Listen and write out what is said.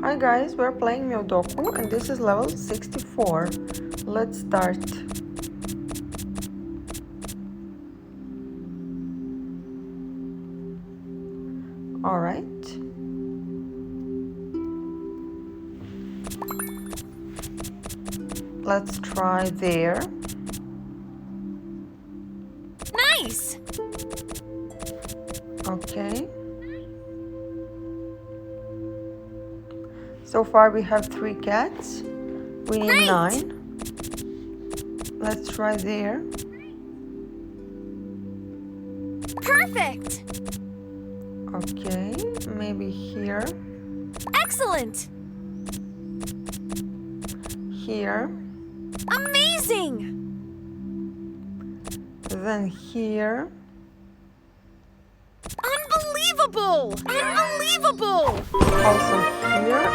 Hi guys, we're playing Meowdoku and this is level 64. Let's start. Alright. Let's try there. Nice! Okay. So far we have 3 cats. We need Great. 9. Let's try there. Perfect! Okay, maybe here. Excellent! Here. Amazing! Then here. Unbelievable! Unbelievable! Also here.